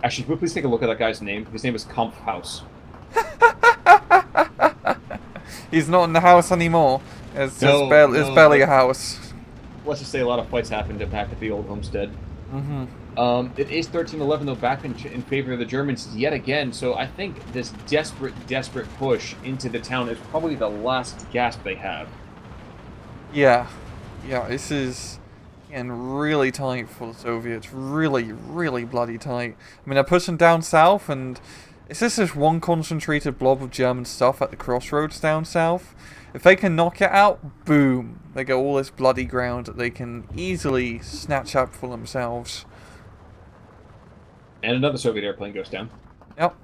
Actually, can we please take a look at that guy's name? His name is Kampfhaus. He's not in the house anymore. It's barely a house. Let's just say a lot of fights happened back at the old homestead. Mm-hmm. It is 13-11, though, back in favor of the Germans yet again, so I think this desperate push into the town is probably the last gasp they have. Yeah. Yeah, this is getting really tight for the Soviets. Really, really bloody tight. I mean, they're pushing down south, and it's just this one concentrated blob of German stuff at the crossroads down south. If they can knock it out, boom, they get all this bloody ground that they can easily snatch up for themselves. And another Soviet airplane goes down. Yep.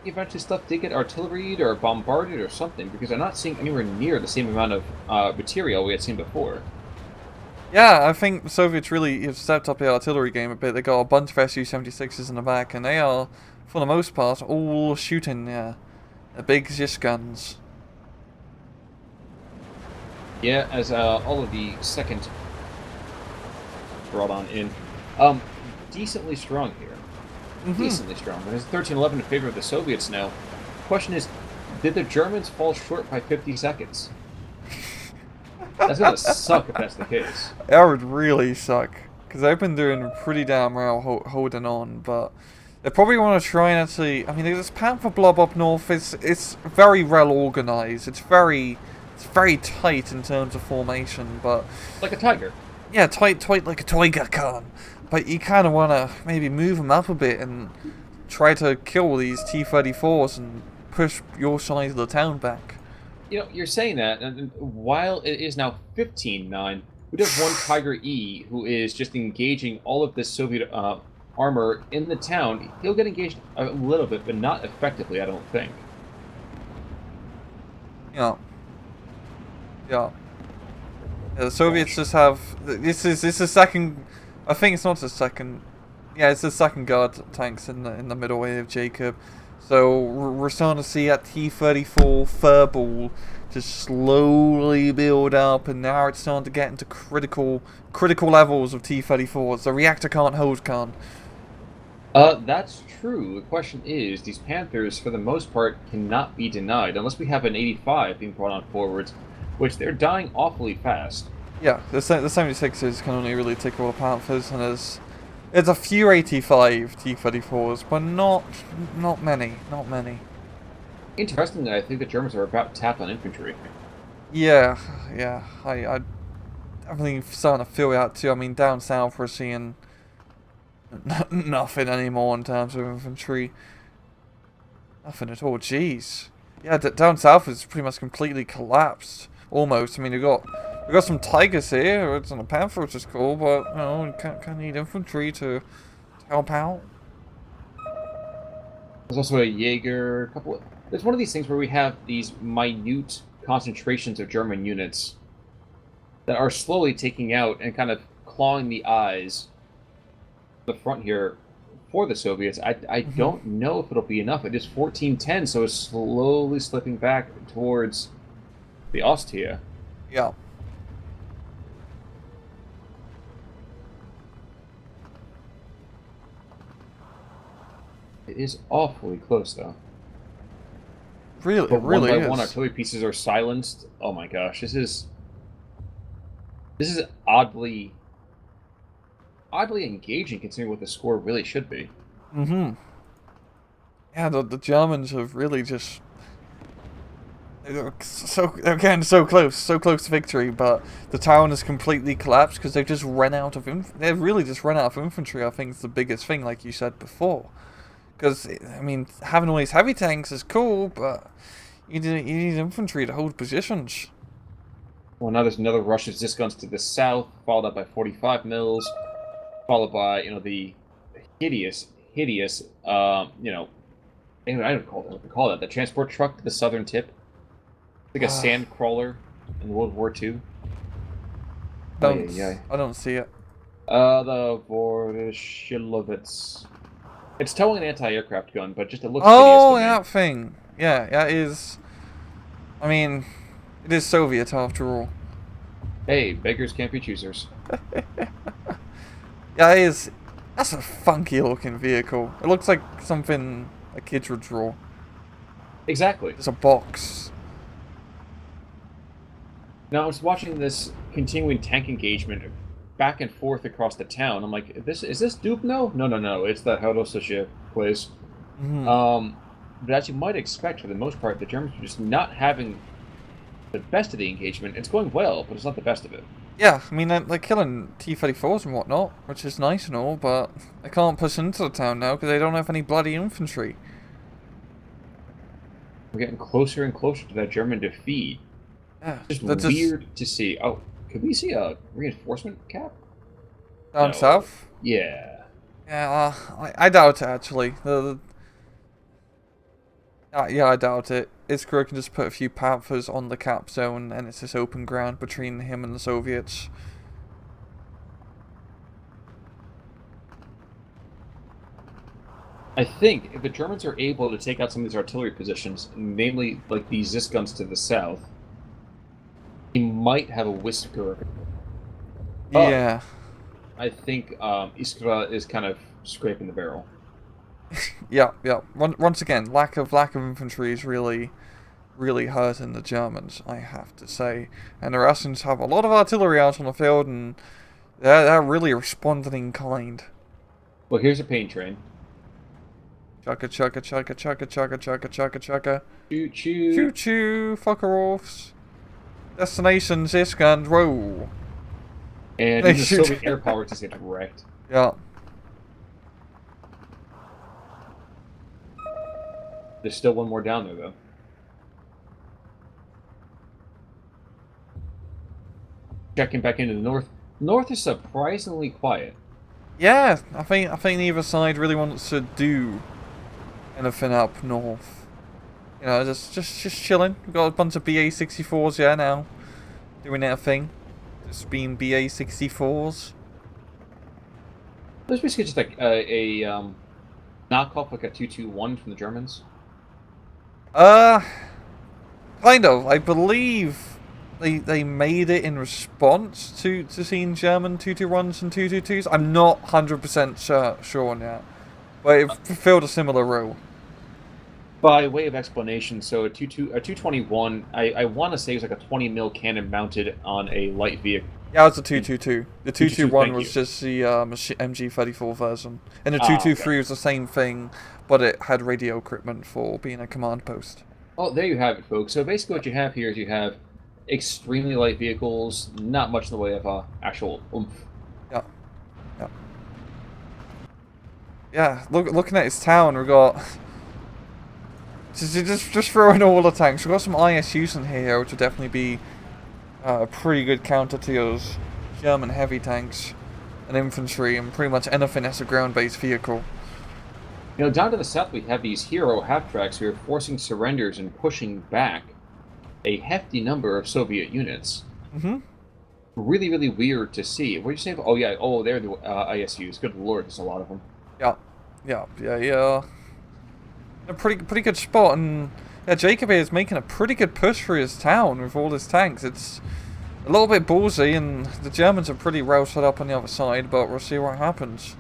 Eventually stuff did get artilleried or bombarded or something, because I'm not seeing anywhere near the same amount of material we had seen before. Yeah, I think the Soviets really have stepped up the artillery game a bit. They got a bunch of Su-76s in the back, and they are, for the most part, all shooting the big Zish guns. Yeah, as all of the second brought on in. Decently strong here. Decently strong. But it's 13-11 in favor of the Soviets now. Question is, did the Germans fall short by 50 seconds? That's gonna suck if that's the case. That would really suck, because they've been doing pretty damn well holding on, but they probably want to try and actually... I mean, this Panther blob up north it's very well organized. It's very tight in terms of formation, but... Like a tiger. Yeah, tight like a tiger can. But you kind of want to maybe move them up a bit and try to kill these T-34s and push your side of the town back. You know, you're saying that, and while it is now 15-9, we have one Tiger E who is just engaging all of this Soviet armor in the town. He'll get engaged a little bit, but not effectively, I don't think. Yeah. Yeah. Yeah, the Soviets just have... This is the second... I think it's not the second... Yeah, it's the second guard tanks in the middle way of Jacob. So we're starting to see that T-34 furball just slowly build up, and now it's starting to get into critical levels of T-34s. The reactor can't hold, Khan. That's true. The question is, these Panthers, for the most part, cannot be denied, unless we have an 85 being brought on forwards, which they're dying awfully fast. Yeah, the 76s can only really take all the Panthers, and there's a few 85 T-34s, but not many. Interestingly, I think the Germans are about to tap on infantry. Yeah, I definitely starting to feel that too. I mean, down south we're seeing nothing anymore in terms of infantry. Nothing at all. Jeez. Yeah, down south is pretty much completely collapsed. Almost. I mean, we've got some Tigers here. It's on a Panther, which is cool, but you know, you can't need infantry to help out. There's also a Jaeger, a couple of... It's one of these things where we have these minute concentrations of German units that are slowly taking out and kind of clawing the eyes the front here for the Soviets. I don't know if it'll be enough. It is 14-10, so it's slowly slipping back towards the Ostia. Yeah. It is awfully close, though. Really, But it really one by is. one, artillery pieces are silenced. Oh my gosh, this is oddly engaging, considering what the score really should be. Yeah, the Germans have really just so close to victory, but the town has completely collapsed because they've just run out of they've really just run out of infantry. I think is the biggest thing, like you said before. Because I mean, having all these heavy tanks is cool, but you need infantry to hold positions. Well, now there's another rush of Zis guns to the south, followed up by 45 mils, followed by the hideous I don't call that the transport truck to the southern tip. Like a sand crawler in World War II. I don't see it. The Vorshilovets. It's towing an anti-aircraft gun, but just it looks Oh, hideous to me. that thing. Yeah, that is. I mean, it is Soviet after all. Hey, beggars can't be choosers. Yeah, it is. That's a funky looking vehicle. It looks like something a kid would draw. Exactly. It's a box. Now I was watching this continuing tank engagement back and forth across the town. I'm like, is this Dubno? No. It's the Horososha place. But as you might expect, for the most part, the Germans are just not having the best of the engagement. It's going well, but it's not the best of it. Yeah, I mean, they're killing T-34s and whatnot, which is nice and all, but they can't push into the town now because they don't have any bloody infantry. We're getting closer and closer to that German defeat. Yeah, Just they're just weird to see. Oh, could we see a reinforcement cap? down No. south. Yeah. Yeah, I doubt it, actually. Yeah, I doubt it. Iskra can just put a few Panthers on the cap zone, and it's this open ground between him and the Soviets. I think if the Germans are able to take out some of these artillery positions, namely like these Zis guns to the south, he might have a whisker. But Yeah. I think Iskra is kind of scraping the barrel. Yeah. Once again, lack of infantry is really hurting the Germans, I have to say. And the Russians have a lot of artillery out on the field, and they're really responding in kind. Well, here's a pain train. Chugga chugga chugga chugga chugga chugga chugga chugga. Choo choo. Choo choo, fucker-offs. Destination Zisk and roll. And even the Soviet air power just gets wrecked. Yeah. There's still one more down there, though. Checking back into the north. North is surprisingly quiet. Yeah, I think neither side really wants to do anything up north. You know, just chilling. We've got a bunch of BA-64s here now, doing their thing. Just being BA-64s. There's basically just like a knockoff, like a 221 from the Germans. Kind of. I believe they made it in response to seeing German 221s and 222s. I'm not 100% sure on that, but it fulfilled a similar role. By way of explanation, so a 221, I want to say it was like a 20 mil cannon mounted on a light vehicle. Yeah, it was a 222. The 221 was you. just the MG34 version, and the 223 was the same thing, but it had radio equipment for being a command post. Oh, there you have it, folks. So basically what you have here is you have extremely light vehicles, not much in the way of actual oomph. Yeah. Yeah, looking at his town, we got... Just throw in all the tanks. We've got some ISUs in here, which would definitely be a pretty good counter to those German heavy tanks and infantry and pretty much anything that's a ground-based vehicle. You know, down to the south we have these hero half-tracks who are forcing surrenders and pushing back a hefty number of Soviet units. Mm-hmm. Really, really weird to see. What did you say? Oh, yeah. Oh, they're the ISUs. Good lord, there's a lot of them. Yeah. A pretty good spot, and yeah, Jacob is making a pretty good push for his town with all his tanks. It's a little bit ballsy, and the Germans are pretty well set up on the other side, but we'll see what happens.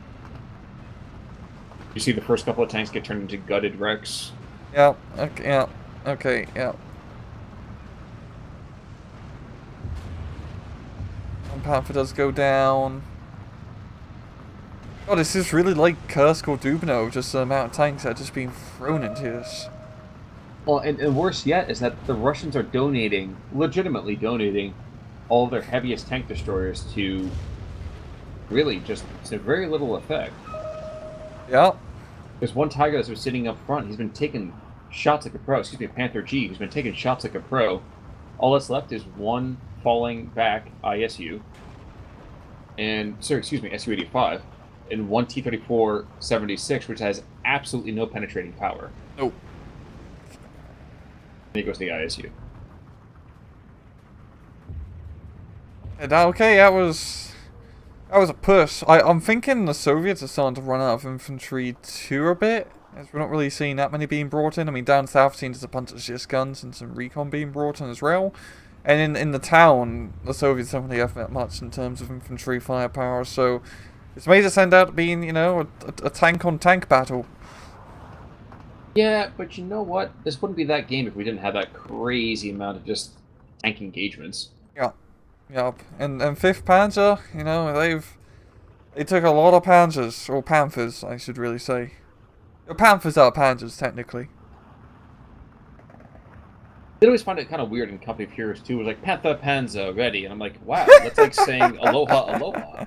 You see the first couple of tanks get turned into gutted wrecks. Yeah. One Panther does go down. Oh, this is really like Kursk or Dubno, just the amount of tanks that are just being thrown into this. Well, and worse yet is that the Russians are legitimately donating all their heaviest tank destroyers to really just to very little effect. Yeah. There's one Tiger that's been sitting up front. He's been taking shots like a pro. Excuse me, Panther G. He's been taking shots like a pro. All that's left is one falling back ISU. SU-85. And one T-34-76, which has absolutely no penetrating power. Nope. Then he goes to the ISU. And okay, that was a push. I'm thinking the Soviets are starting to run out of infantry too a bit, as we're not really seeing that many being brought in. I mean, down south seems there's a bunch of Zis guns and some recon being brought in as well. And in the town, the Soviets don't really have that much in terms of infantry firepower, so it's made us end up being, you know, a tank-on-tank battle. Yeah, but you know what? This wouldn't be that game if we didn't have that crazy amount of just tank engagements. Yeah. Yep. And 5th Panzer, you know, they took a lot of Panzers, or Panthers, I should really say. Panthers are Panzers, technically. I always find it kind of weird in Company of Heroes too. It was like Panther Panzer ready, and I'm like, wow, that's like saying Aloha Aloha.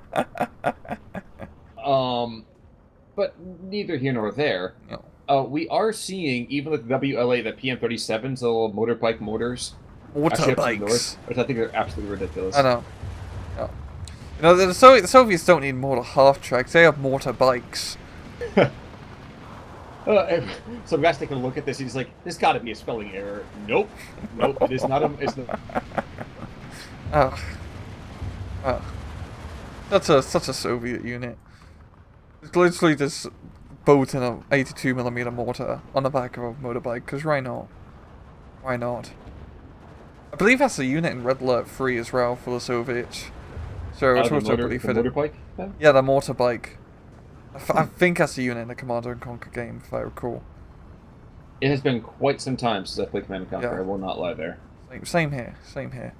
But neither here nor there. No. We are seeing, even with WLA, the PM37s, the little motorbike motors, actually up to the north, Motorbikes. which I think are absolutely I ridiculous. know. Yeah. You know, the Soviets don't need mortar half tracks. They have motorbikes. Some guy's taking a look at this. He's like, "There's got to be a spelling error." Nope, nope. It is not a. It's not. Oh, oh. That's such a Soviet unit. It's literally this boat in a 82mm mortar on the back of a motorbike. Cause why not? Why not? I believe that's a unit in Red Alert 3 as well for the Soviets. So it's also pretty The fitted. motorbike. Then? Yeah, the motorbike. I think that's a unit in the Command and Conquer game, if I recall. It has been quite some time since I played Command and Conquer. Yeah. I will not lie there. Same here. Same here.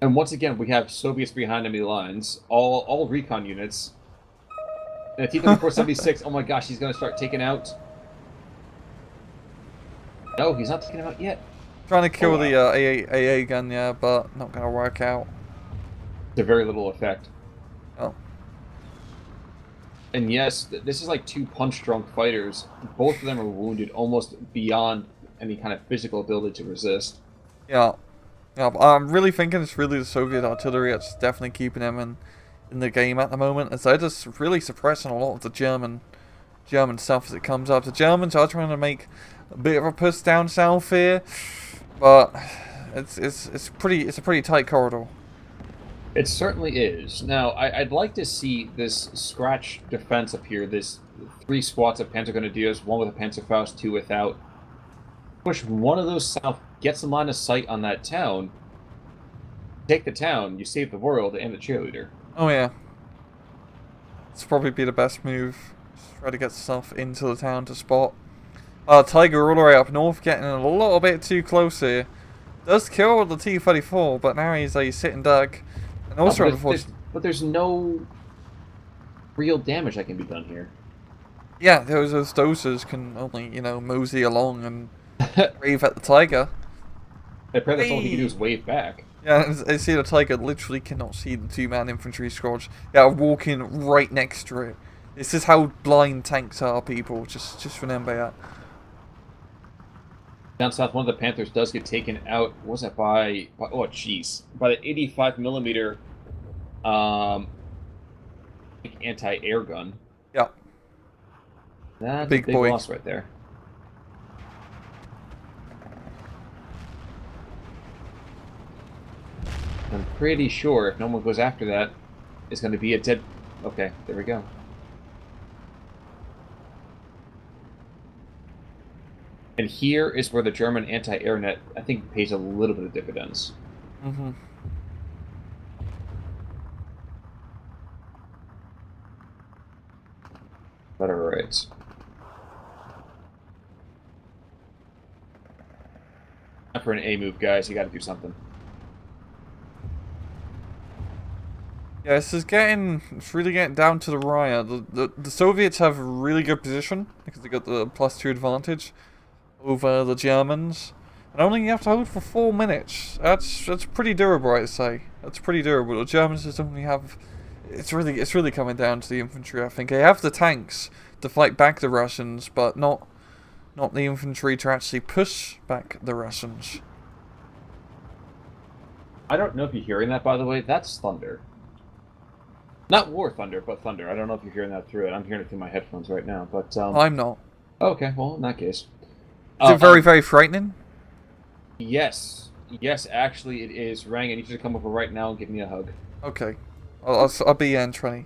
And once again, we have Soviets behind enemy lines, all recon units. And a T-34-76, oh my gosh, he's going to start taking out... No, he's not taking him out yet. Trying to kill the AA gun, yeah, but not going to work out. To very little effect. Oh. And yes, this is like two punch-drunk fighters. Both of them are wounded almost beyond any kind of physical ability to resist. Yeah. Yeah, but I'm really thinking it's really the Soviet artillery that's definitely keeping them in the game at the moment, as they're just really suppressing a lot of the German stuff as it comes up. The Germans are trying to make a bit of a push down south here, but it's a pretty tight corridor. It certainly is. Now, I'd like to see this scratch defense up here, this 3 squads of Panzer Grenadiers, 1 with a Panzerfaust, 2 without. Push one of those south, get some line of sight on that town, take the town, you save the world, and the cheerleader. Oh yeah. It's probably be the best move. Just try to get stuff into the town to spot. Tiger all the way up north, getting a little bit too close here. Does kill the T-34, but now he's a sitting duck. And also, but there's no real damage that can be done here. Yeah, those doses can only, you know, mosey along and wave at the Tiger. Apparently that's all he can do is wave back. Yeah, I see the Tiger literally cannot see the 2-man infantry squad. Yeah, walking right next to it. This is how blind tanks are, people. Just remember that. Down south, one of the Panthers does get taken out. What was that by oh jeez, by the 85mm anti-air gun. Yeah. That's big a big boy. loss right there. I'm pretty sure if no one goes after that, it's going to be a dead... Okay, there we go. And here is where the German anti-air net, I think, pays a little bit of dividends. Mm-hmm. But alright. Time for an A move, guys. You got to do something. Yeah, it's really getting down to the wire. The Soviets have a really good position because they got the +2 advantage over the Germans. And only you have to hold for 4 minutes. That's pretty durable, I'd say. That's pretty durable. The Germans just only have... It's really coming down to the infantry, I think. They have the tanks to fight back the Russians, but not the infantry to actually push back the Russians. I don't know if you're hearing that, by the way. That's thunder. Not war thunder, but thunder. I don't know if you're hearing that through it. I'm hearing it through my headphones right now, but... I'm not. Okay, well, in that case... Is it very, very frightening? Yes. Yes, actually, it is. Rang, I need you to come over right now and give me a hug. Okay. I'll be in 20.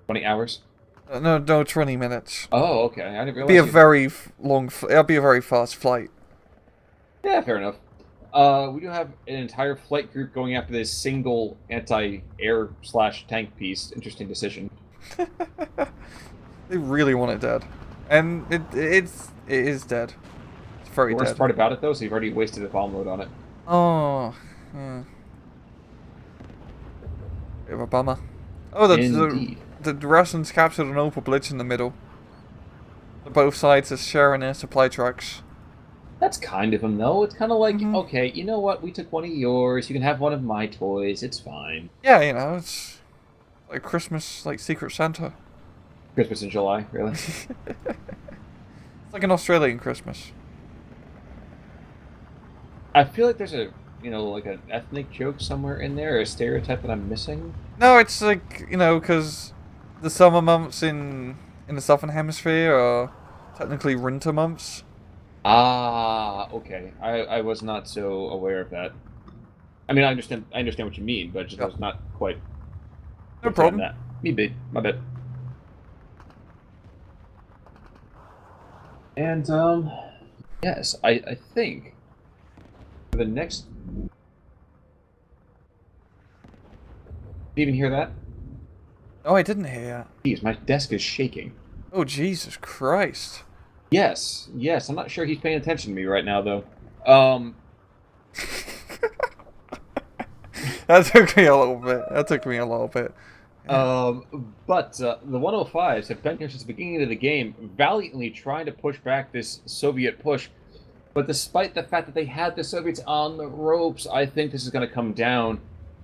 20 hours? No, 20 minutes. Oh, okay. I didn't realize... It'll be a very fast flight. Yeah, fair enough. We do have an entire flight group going after this single anti-air / tank piece. Interesting decision. They really want it dead. And it is dead. It's very dead. The worst part about it, though, is you've already wasted a bomb load on it. Oh, yeah. Bit of a bummer. Oh, the Russians captured an Opel Blitz in the middle. Both sides are sharing their supply trucks. That's kind of them, though. It's kind of like, Hmm. okay, you know what? We took one of yours. You can have one of my toys. It's fine. Yeah, you know, it's like Christmas, like Secret Santa. Christmas in July, really? It's like an Australian Christmas. I feel like there's a, like an ethnic joke somewhere in there, or a stereotype that I'm missing. No, it's like, you know, because the summer months in the southern hemisphere are technically winter months. Ah, okay. I was not so aware of that. I mean, I understand what you mean, but just Yeah, was not quite no with you on problem. that. Me bit, my bad. And yes, I think for the next. Do you even hear that? Oh, I didn't hear that. Jeez, my desk is shaking. Oh, Jesus Christ. Yes, yes. I'm not sure he's paying attention to me right now, though. Um, That took me a little bit. That took me a little bit. Yeah. but the 105s have been here since the beginning of the game, valiantly trying to push back this Soviet push. But despite the fact that they had the Soviets on the ropes, I think this is going to come down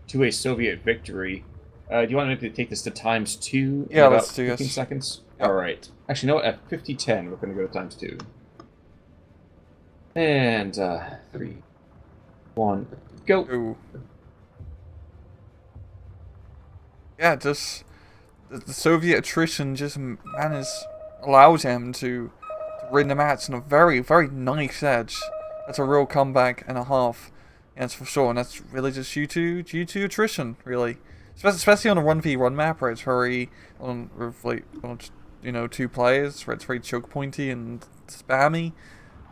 to a Soviet victory. Do you want me to take this to times two in Yeah, let's about do 15 this. seconds? All Yep. right. Actually, you know what? At 50:10, we're going to go to times two. And three, one, go. Ooh. Yeah, just the Soviet attrition just manages allows him to win the match on a very, very nice edge. That's a real comeback and a half. Yeah, that's for sure, and that's really just due to attrition, really. Especially on a 1v1 map where it's very on with like on, you know, two players where it's very choke pointy and spammy.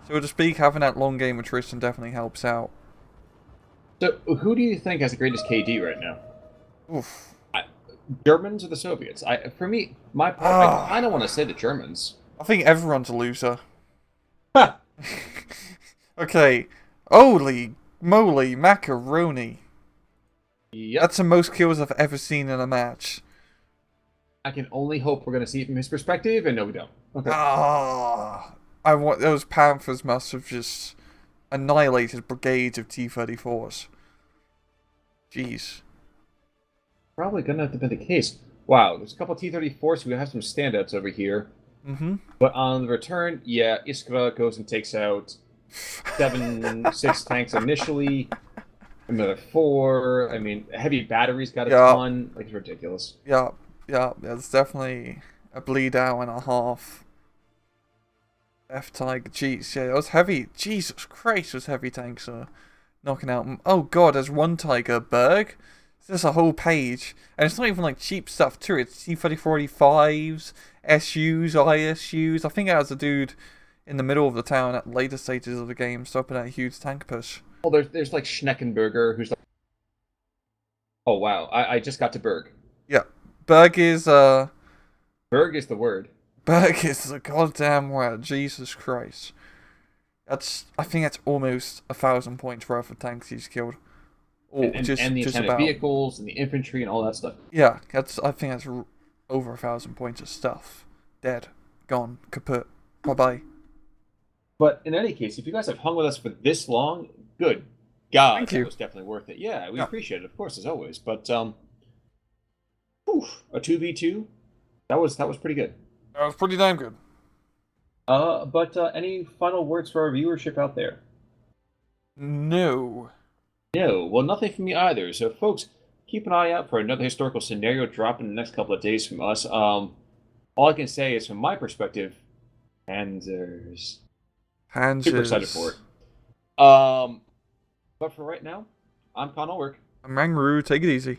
So to speak, having that long game attrition definitely helps out. So, who do you think has the greatest KD right now? Oof. Germans or the Soviets? For me, my part, I kind of Ah, want to say the Germans. I think everyone's a loser. Ha! Okay, holy moly macaroni. Yep. That's the most kills I've ever seen in a match. I can only hope we're going to see it from his perspective, and no, we don't. Okay. Ah, I want those Panthers must have just annihilated brigades of T-34s. Jeez. Probably going to have to be the case. Wow, there's a couple T-34s who have some standouts over here. Mm-hmm. But on the return, yeah, Iskra goes and takes out six tanks initially. Another four. I mean, heavy batteries got a Yeah, ton. Like, it's ridiculous. yeah, yeah. That's definitely a bleed out and a half. F-Tiger, jeez, yeah, that was heavy. Jesus Christ, those heavy tanks are knocking out. Oh God, there's one Tiger, Berg. There's a whole page, and it's not even like cheap stuff too. It's T-3045s, SUs, ISUs. I think that was a dude in the middle of the town at later stages of the game, stopping at a huge tank push. Oh, there's like Schneckenberger, who's like, oh wow, I just got to Berg. Yeah, Berg is Berg is the word. Berg is the goddamn word. Jesus Christ. I think that's almost 1,000 points worth of tanks he's killed. Or And the just attendant about. vehicles and the infantry and all that stuff. Yeah, I think that's over 1,000 points of stuff. Dead. Gone. Kaput. Bye bye. But in any case, if you guys have hung with us for this long, good God, Thank that you. was definitely worth it. Yeah, we Yeah, appreciate it, of course, as always. But whew, a 2v2, that was pretty good. that was pretty damn good. But any final words for our viewership out there? No. No, well, nothing from me either. So, folks, keep an eye out for another historical scenario drop in the next couple of days from us. All I can say is, from my perspective, Panzers. Super excited for Panzers. it. But for right now, I'm Connell Work. Mangru, take it easy.